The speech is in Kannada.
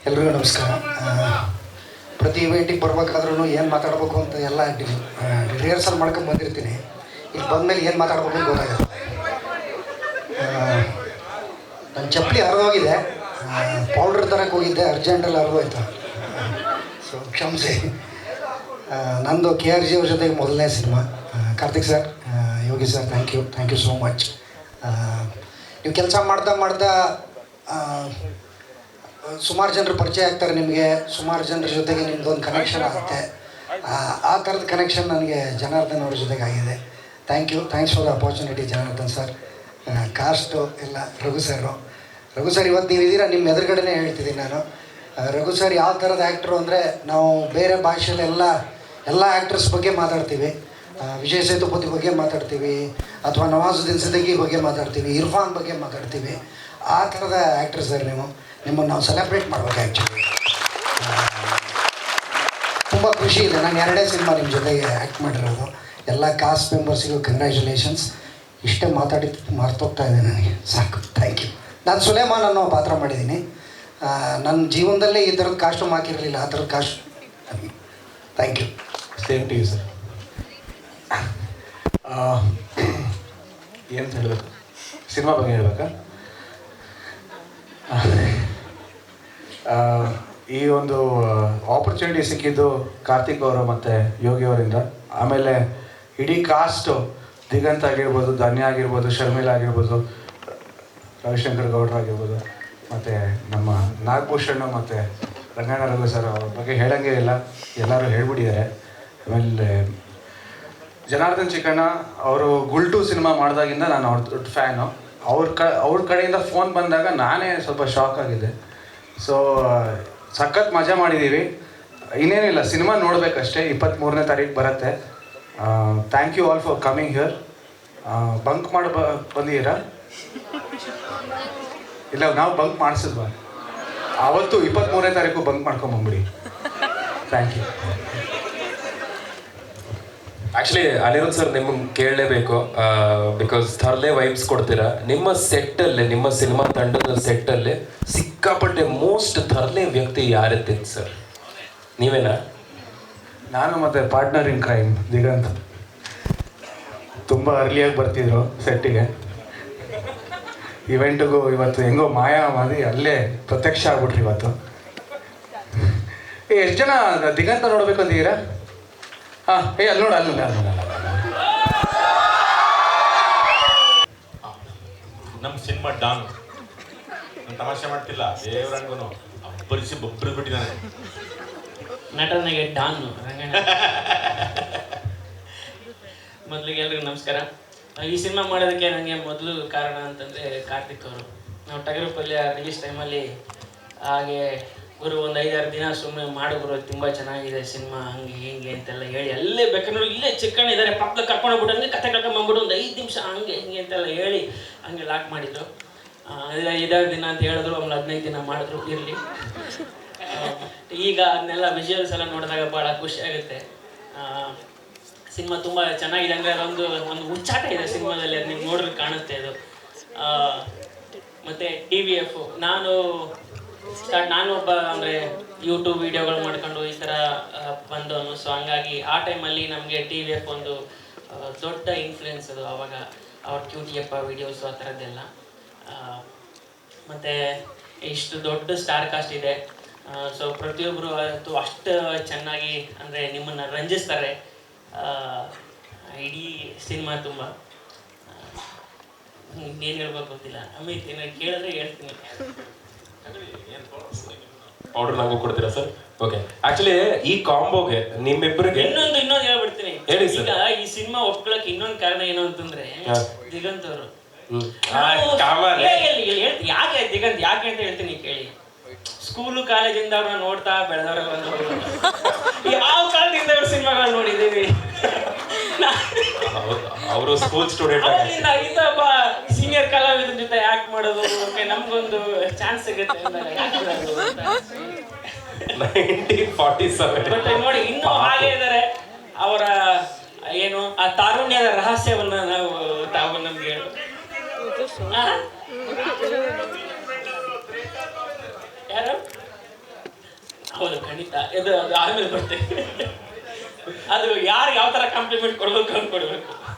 ಎಲ್ರಿಗೂ ನಮಸ್ಕಾರ. ಪ್ರತಿ ಇವೆಂಟಿಗೆ ಬರ್ಬೇಕಾದ್ರೂ ಏನು ಮಾತಾಡಬೇಕು ಅಂತ ಎಲ್ಲ ರಿಹರ್ಸಲ್ ಮಾಡ್ಕೊಂಡು ಬಂದಿರ್ತೀನಿ. ಇಲ್ಲಿ ಬಂದಮೇಲೆ ಏನು ಮಾತಾಡ್ಬೇಕು ಅಂತ ಗೊತ್ತಾಗುತ್ತೆ. ನನ್ನ ಚಪ್ಪಲಿ ಹರಿದೋಗಿದೆ, ಪೌಡ್ರ್ ತರಕ್ಕೆ ಹೋಗಿದ್ದೆ, ಅರ್ಜೆಂಟಲ್ಲಿ ಹರಿದೋಯ್ತು, ಸೊ ಕ್ಷಮಿಸಿ. ನಂದು KRG ಅವ್ರ ಜೊತೆಗೆ ಮೊದಲನೇ cinema. Karthik sir, Yogi sir, thank you so much. ನೀವು ಕೆಲಸ ಮಾಡ್ತಾ ಸುಮಾರು ಜನರು ಪರಿಚಯ ಆಗ್ತಾರೆ ನಿಮಗೆ, ಸುಮಾರು ಜನರ ಜೊತೆಗೆ ನಿಮ್ಮದೊಂದು ಕನೆಕ್ಷನ್ ಆಗುತ್ತೆ. ಆ ಥರದ ಕನೆಕ್ಷನ್ ನನಗೆ ಜನಾರ್ದನ್ ಅವ್ರ ಜೊತೆಗೆ ಆಗಿದೆ. Thanks for the opportunity Janardhan sir. Cost ಎಲ್ಲ ರಘು ಸರ್ ಇವತ್ತು ನೀವು ಇದ್ದೀರಾ, ನಿಮ್ಮ ಎದುರುಗಡೆನೇ ಹೇಳ್ತಿದ್ದೀನಿ ನಾನು. ರಘು ಸರ್ ಯಾವ ಥರದ ಆ್ಯಕ್ಟ್ರು ಅಂದರೆ, ನಾವು ಬೇರೆ ಭಾಷೆಯಲ್ಲಿ ಎಲ್ಲ ಆ್ಯಕ್ಟ್ರಸ್ ಬಗ್ಗೆ ಮಾತಾಡ್ತೀವಿ. ವಿಜಯ್ ಸೇತುಪತಿ ಬಗ್ಗೆ ಮಾತಾಡ್ತೀವಿ, ಅಥವಾ ನವಾಜುದ್ದೀನ್ ಸಿದ್ದಿಕಿ ಬಗ್ಗೆ ಮಾತಾಡ್ತೀವಿ, ಇರ್ಫಾನ್ ಬಗ್ಗೆ ಮಾತಾಡ್ತೀವಿ. ಆ ಥರದ ಆ್ಯಕ್ಟ್ರ್ ಸರ್ ನಿಮ್ಮನ್ನು ನಾವು ಸೆಲೆಬ್ರೇಟ್ ಮಾಡ್ಬೇಕು. ಆ್ಯಕ್ಚುಲಿ ತುಂಬ ಖುಷಿ ಇದೆ. ನಾನು 2 ಸಿನಿಮಾ ನಿಮ್ಮ ಜೊತೆಗೆ ಆ್ಯಕ್ಟ್ ಮಾಡಿರೋದು. ಎಲ್ಲ ಕಾಸ್ಟ್ ಮೆಂಬರ್ಸಿಗೂ ಕಂಗ್ರ್ಯಾಚುಲೇಷನ್ಸ್. ಇಷ್ಟೇ ಮರ್ತೋಗ್ತಾ ಇದೆ ನನಗೆ, ಸಾಕು. Thank you. ನಾನು ಸುಲೇಮಾನ್ ಅನ್ನೋ ಪಾತ್ರ ಮಾಡಿದ್ದೀನಿ. ನನ್ನ ಜೀವನದಲ್ಲೇ ಈ ಥರದ ಕಾಸ್ಟ್ಯೂಮ್ ಹಾಕಿರಲಿಲ್ಲ, ಆ ಥರದ costume. Thank you. Same to you sir. ಏನು ಹೇಳಬೇಕು, ಸಿನಿಮಾ ಬಗ್ಗೆ ಹೇಳ್ಬೇಕಾ? ಈ ಒಂದು ಆಪರ್ಚುನಿಟಿ ಸಿಕ್ಕಿದ್ದು ಕಾರ್ತಿಕ್ ಅವರು ಮತ್ತು ಯೋಗಿ ಅವರಿಂದ. ಆಮೇಲೆ ಇಡೀ ಕಾಸ್ಟು, ದಿಗಂತ್ ಆಗಿರ್ಬೋದು, ಧನ್ಯ ಆಗಿರ್ಬೋದು, ಶರ್ಮಿಳಾ ಆಗಿರ್ಬೋದು, ರವಿಶಂಕರ್ ಗೌಡ್ರು ಆಗಿರ್ಬೋದು, ಮತ್ತು ನಮ್ಮ ನಾಗಭೂಷಣ್ ಮತ್ತು ರಂಗಣ್ಣ ರಘು ಸರ್ ಅವ್ರ ಬಗ್ಗೆ ಹೇಳೋಂಗೇ ಇಲ್ಲ, ಎಲ್ಲರೂ ಹೇಳ್ಬಿಟ್ಟಿದ್ದಾರೆ. ಆಮೇಲೆ ಜನಾರ್ದನ್ ಚಿಕ್ಕಣ್ಣ ಅವರು ಗುಲ್ಟು ಸಿನಿಮಾ ಮಾಡಿದಾಗಿಂದ ನಾನು ಅವ್ರ ದೊಡ್ಡ ಫ್ಯಾನು. ಅವ್ರ ಕಡೆಯಿಂದ ಫೋನ್ ಬಂದಾಗ ನಾನೇ ಸ್ವಲ್ಪ ಶಾಕ್ ಆಗಿದ್ದೆ. ಸೊ ಸಖತ್ ಮಜಾ ಮಾಡಿದ್ದೀವಿ. ಇನ್ನೇನಿಲ್ಲ, ಸಿನಿಮಾ ನೋಡಬೇಕಷ್ಟೇ. 23ನೇ ತಾರೀಕು ಬರುತ್ತೆ. Thank you all for coming here. Bunk ಮಾಡಿ ಬಂದಿದ್ದೀರಾ? ಇಲ್ಲ, ನಾವು ಬಂಕ್ ಮಾಡಿಸಿದ್ವಾ ಅವತ್ತು? 23ನೇ ತಾರೀಕು ಬಂಕ್ ಮಾಡ್ಕೊಂಬಂದ್ಬಿಡಿ. Thank you. Actually Anirudh sir ನಿಮಗೆ ಕೇಳಲೇಬೇಕು, ಬಿಕಾಸ್ ಥರ್ಲೆ ವೈಬ್ಸ್ ಕೊಡ್ತೀರಾ. ನಿಮ್ಮ ಸೆಟ್ಟಲ್ಲಿ, ನಿಮ್ಮ ಸಿನಿಮಾ ತಂಡದ ಸೆಟ್ಟಲ್ಲಿ ಸಿಕ್ಕಾಪಟ್ಟೆ ಮೋಸ್ಟ್ ಥರ್ಲೆ ವ್ಯಕ್ತಿ ಯಾರಿರ್ತಿತ್ತು ಸರ್? ನೀವೇನಾ? ನಾನು ಮತ್ತು ಪಾರ್ಟ್ನರ್ ಇನ್ ಕ್ರೈಮ್ ದಿಗಂತ್ ತುಂಬ ಅರ್ಲಿಯಾಗಿ ಬರ್ತಿದ್ರು ಸೆಟ್ಟಿಗೆ. ಇವೆಂಟಿಗೂ ಇವತ್ತು ಹೆಂಗೋ ಮಾಯಾ ಮಾಡಿ ಅಲ್ಲೇ ಪ್ರತ್ಯಕ್ಷ ಆಗ್ಬಿಟ್ರಿ ಇವತ್ತು. ಎಷ್ಟು ಜನ ದಿಗಂತ ನೋಡ್ಬೇಕು ಅಂದಿದ್ದೀರಾ? ಹಾಂ, ಅಲ್ಲಿ ನೋಡ, ಅಲ್ಲಿ ನಮ್ಮ ಸಿನಿಮಾ ಡಾನ್. ನಾನು ತಮಾಷೆ ಮಾಡ್ತಿಲ್ಲ, ದೇವರಂಗೂ ಅಬ್ಬರಿಸಿ ಬೊಬ್ಬರು ಬಿಟ್ಟಿದ್ದಾನೆ ನಟನೆಗೆ ಡಾನ್ ರಂಗಣ್ಣ. ಮೊದಲಿಗೆ ಎಲ್ರಿಗೂ ನಮಸ್ಕಾರ. ಈ ಸಿನಿಮಾ ಮಾಡೋದಕ್ಕೆ ನನಗೆ ಮೊದಲು ಕಾರಣ ಅಂತಂದರೆ ಕಾರ್ತಿಕ್ ಅವರು. ನಾವು ಟಗರು ಪಲ್ಯ ರಿಲೀಸ್ ಟೈಮಲ್ಲಿ ಹಾಗೆ ಗುರು ಒಂದು 5-6 ದಿನ ಸುಮ್ಮನೆ ಮಾಡಿದ್ರು, ತುಂಬ ಚೆನ್ನಾಗಿದೆ ಸಿನಿಮಾ, ಹಂಗೆ ಹಿಂಗೆ ಅಂತೆಲ್ಲ ಹೇಳಿ, ಅಲ್ಲೇ ಬೇಕಾದ್ರೆ ಇಲ್ಲೇ ಚಿಕ್ಕಣ್ಣ ಇದ್ದಾರೆ ಪಕ್ಕದಲ್ಲಿ ಕರ್ಕೊಂಡೋಗ್ಬಿಟ್ಟು ಹಂಗೆ ಕತೆ ಕರ್ಕೊಂಡ್ಬಂದ್ಬಿಟ್ಟು ಒಂದು 5 ನಿಮಿಷ ಹಂಗೆ ಹಿಂಗೆ ಅಂತೆಲ್ಲ ಹೇಳಿ ಹಂಗೆ ಲಾಕ್ ಮಾಡಿದರು. 5 ದಿನ ಅಂತ ಹೇಳಿದ್ರು, ಆಮೇಲೆ 15 ದಿನ ಮಾಡಿದ್ರು. ಇರಲಿ, ಈಗ ಅದನ್ನೆಲ್ಲ ವಿಜುವಲ್ಸ್ ಎಲ್ಲ ನೋಡಿದಾಗ ಭಾಳ ಖುಷಿ ಆಗುತ್ತೆ. ಸಿನಿಮಾ ತುಂಬ ಚೆನ್ನಾಗಿದೆ. ಅಂದರೆ ಅದೊಂದು ಹುಚ್ಚಾಟ ಇದೆ ಸಿನಿಮಾದಲ್ಲಿ, ಅದು ನೀವು ನೋಡಿದ್ರೆ ಕಾಣುತ್ತೆ ಅದು. ಮತ್ತು TVF ನಾನು ಒಬ್ಬ ಅಂದರೆ ಯೂಟ್ಯೂಬ್ ವೀಡಿಯೋಗಳು ಮಾಡ್ಕೊಂಡು ಈ ಥರ ಬಂದವನು. ಸೊ ಹಂಗಾಗಿ ಆ ಟೈಮಲ್ಲಿ ನಮಗೆ TVF ಒಂದು ದೊಡ್ಡ ಇನ್ಫ್ಲುಯೆನ್ಸ್ ಅದು. ಆವಾಗ ಅವ್ರ ಕ್ಯೂಟಿಯಪ್ಪ ವೀಡಿಯೋಸು ಆ ಥರದ್ದೆಲ್ಲ. ಮತ್ತು ಇಷ್ಟು ದೊಡ್ಡ ಸ್ಟಾರ್ ಕಾಸ್ಟ್ ಇದೆ. ಸೊ ಪ್ರತಿಯೊಬ್ಬರು ಅಂತೂ ಅಷ್ಟು ಚೆನ್ನಾಗಿ ಅಂದರೆ ನಿಮ್ಮನ್ನು ರಂಜಿಸ್ತಾರೆ. ಇಡೀ ಸಿನಿಮಾ ತುಂಬ ಇನ್ನೇನು ಹೇಳ್ಬೇಕು ಗೊತ್ತಿಲ್ಲ. ಅಮಿತ್ ಏನಾದ್ರು ಕೇಳಿದ್ರೆ ಹೇಳ್ತೀನಿ. ಆರ್ಡರ್ ನಂಗೂ ಕೊಡ್ತೀರಾ ಸರ್? ಓಕೆ. ಆಕ್ಚುಲಿ ಈ ಕಾಂಬೋಗೆ ನಿಮ್ಮಿಬ್ಬರಿಗೆ ಇನ್ನೊಂದು ಹೇಳ್ಬಿಡ್ತೀನಿ. ಹೇಳಿ ಸರ್. ಈಗ ಈ ಸಿನಿಮಾ ಒಪ್ಕೊಳಕ್ಕೆ ಇನ್ನೊಂದು ಕಾರಣ ಏನು ಅಂತಂದ್ರೆ, ದಿಗಂತ್ ಅವರು. ಯಾಕೆ ದಿಗಂತ್ ಯಾಕೆ ಅಂತ ಹೇಳ್ತೀನಿ ಕೇಳಿ. ಸ್ಕೂಲು ಕಾಲೇಜಿಂದ ಅವ್ರನ್ನ ನೋಡ್ತಾ ಬೆಳೆದವ್ರ, ಯಾವ ಕಾಲದಿಂದ ಅವ್ರ ಸಿನಿಮಾಗಳು ನೋಡಿದ್ದೀವಿ. ಅವರು ಸ್ಕೂಲ್ ಸ್ಟೂಡೆಂಟ್ ಒಬ್ಬ ಸೀನಿಯರ್ ಕಲಾವಿದರ ಜೊತೆ ಆಕ್ಟ್ ಮಾಡೋದು, ನಮ್ಗೊಂದು ಚಾನ್ಸ್ ಸಿಗುತ್ತೆ ಅಂದಾಗ 1947. ಬಟ್ ನೋಡಿ ಇನ್ನೂ ಹಾಗೆ ಇದ್ದಾರೆ. ಅವರ ಏನು ಆ ತಾರುಣ್ಯದ ರಹಸ್ಯವನ್ನ ತಾವು ನಮ್ಗೆ ಹೇಳು. ಯಾರು ಹೌದು ಖಂಡಿತ ಇದು ಆಮೇಲೆ ಬರ್ತೇನೆ. ಅದು ಯಾರು ಯಾವ ಥರ ಕಾಂಪ್ಲಿಮೆಂಟ್ ಕೊಡ್ಬೇಕು ಅಂತ ಕೊಡಬೇಕು.